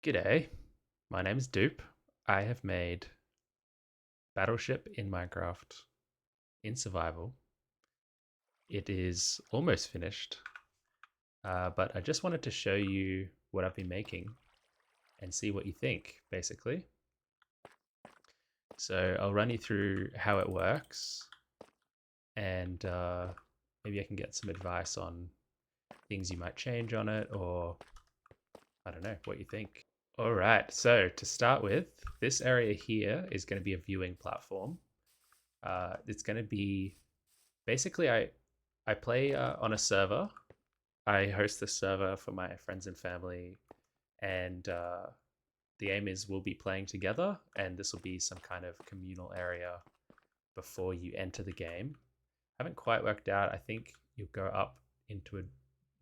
G'day, my name is Dupe. I have made Battleship in Minecraft in survival. It is almost finished, but I just wanted to show you what I've been making and see what you think, basically. So I'll run you through how it works, and maybe I can get some advice on things you might change on it, or I don't know, what you think. All right, so to start with, this area here is going to be a viewing platform. It's going to be basically I play on a server. I host the server for my friends and family, and the aim is we'll be playing together, and this will be some kind of communal area before you enter the game. I haven't quite worked out. I think you'll go up into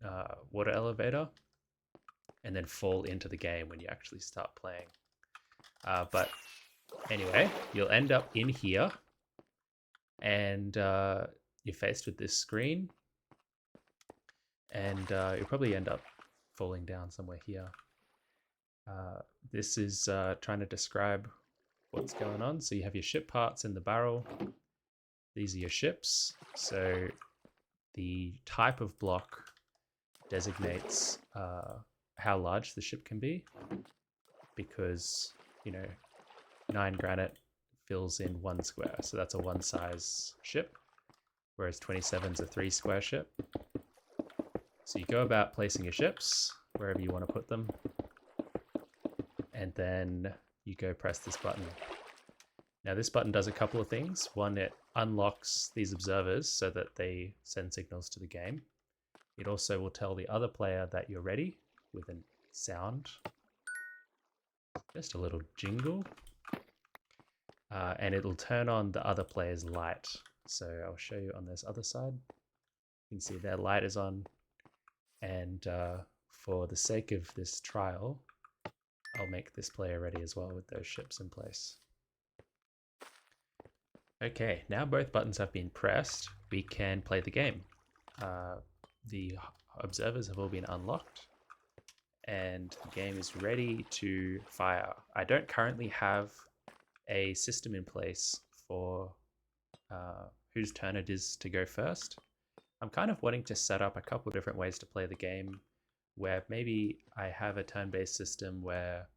a water elevator and then fall into the game when you actually start playing. But anyway, you'll end up in here, and you're faced with this screen, and you'll probably end up falling down somewhere here. This is trying to describe what's going on. So you have your ship parts in the barrel. These are your ships. So the type of block designates how large the ship can be, because 9 granite fills in 1 square, so that's a 1 size ship, whereas 27 is a 3 square ship. So you go about placing your ships wherever you want to put them, and then you go press this button. Now this button does a couple of things. One, it unlocks these observers so that they send signals to the game. It also will tell the other player that you're ready with a sound, just a little jingle, and it'll turn on the other player's light. So I'll show you on this other side. You can see their light is on, and for the sake of this trial, I'll make this player ready as well with those ships in place. Okay, now both buttons have been pressed, we can play the game. The observers have all been unlocked, and the game is ready to fire. I don't currently have a system in place for whose turn it is to go first. I'm kind of wanting to set up a couple of different ways to play the game, where maybe I have a turn-based system where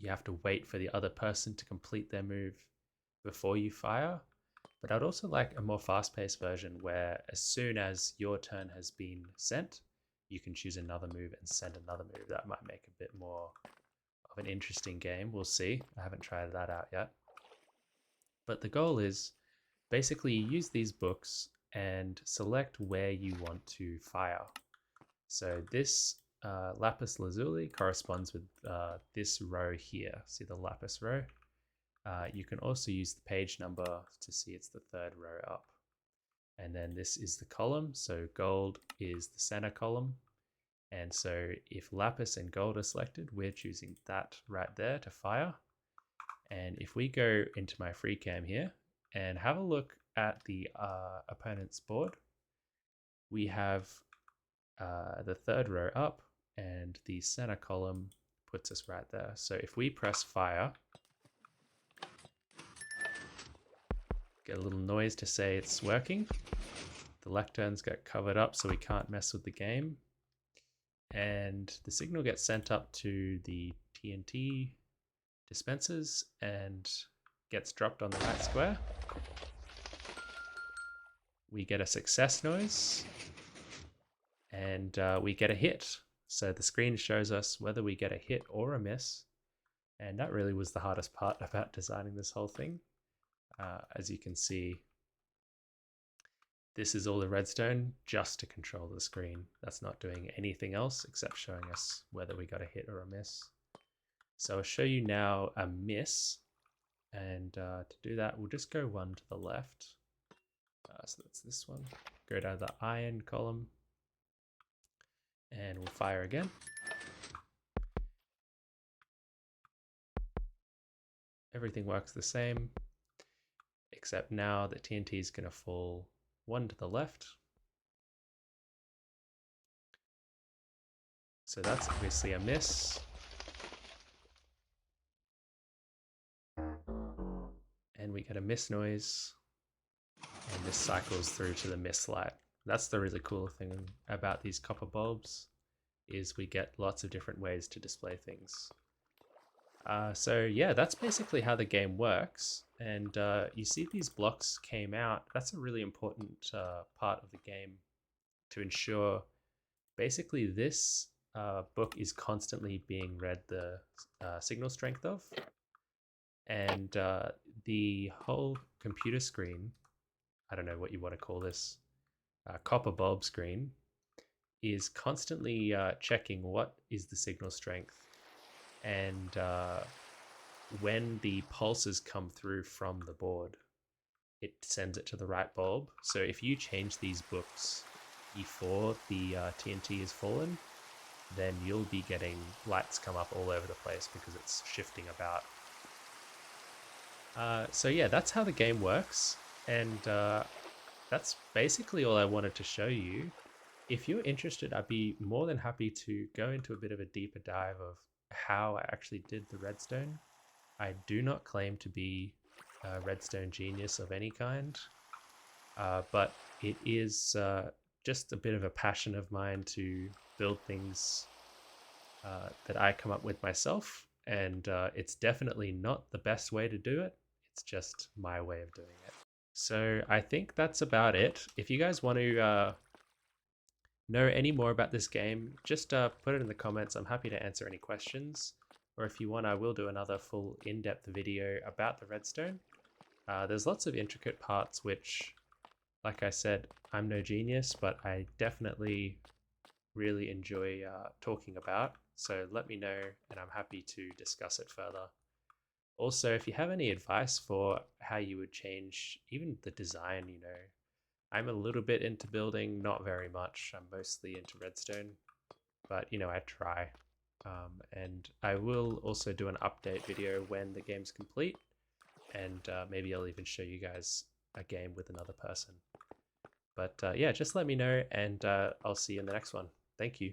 you have to wait for the other person to complete their move before you fire. But I'd also like a more fast-paced version where as soon as your turn has been sent, you can choose another move and send another move. That might make a bit more of an interesting game. We'll see. I haven't tried that out yet. But the goal is basically you use these books and select where you want to fire. So this lapis lazuli corresponds with this row here. See the lapis row? You can also use the page number to see it's the 3rd row up. And then this is the column. So gold is the center column. And so if lapis and gold are selected, we're choosing that right there to fire. And if we go into my free cam here and have a look at the opponent's board, we have the 3rd row up, and the center column puts us right there. So if we press fire, get a little noise to say it's working. The lecterns get covered up so we can't mess with the game. And the signal gets sent up to the TNT dispensers and gets dropped on the right square. We get a success noise, and we get a hit. So the screen shows us whether we get a hit or a miss. And that really was the hardest part about designing this whole thing. As you can see, this is all the redstone just to control the screen. That's not doing anything else except showing us whether we got a hit or a miss. So I'll show you now a miss. And to do that, we'll just go one to the left. So that's this one. Go down the iron column, and we'll fire again. Everything works the same, except now the TNT is going to fall one to the left. So that's obviously a miss. we get a mist noise, and this cycles through to the mist light. That's the really cool thing about these copper bulbs, is we get lots of different ways to display things. So yeah, that's basically how the game works. And you see these blocks came out. That's a really important part of the game to ensure basically this book is constantly being read the signal strength of. And the whole computer screen, I don't know what you want to call this, copper bulb screen, is constantly checking what is the signal strength, and when the pulses come through from the board, it sends it to the right bulb. So if you change these books before the TNT is fallen, then you'll be getting lights come up all over the place because it's shifting about. So yeah, that's how the game works, and that's basically all I wanted to show you. If you're interested, I'd be more than happy to go into a bit of a deeper dive of how I actually did the redstone. I do not claim to be a redstone genius of any kind, but it is just a bit of a passion of mine to build things that I come up with myself, and it's definitely not the best way to do it. It's just my way of doing it. So I think that's about it. If you guys want to know any more about this game, just put it in the comments. I'm happy to answer any questions. Or if you want, I will do another full in-depth video about the redstone. There's lots of intricate parts which, like I said, I'm no genius, but I definitely really enjoy talking about. So let me know and I'm happy to discuss it further. Also, if you have any advice for how you would change even the design, I'm a little bit into building, not very much. I'm mostly into redstone, but I try. And I will also do an update video when the game's complete, and maybe I'll even show you guys a game with another person. But yeah, just let me know, and I'll see you in the next one. Thank you.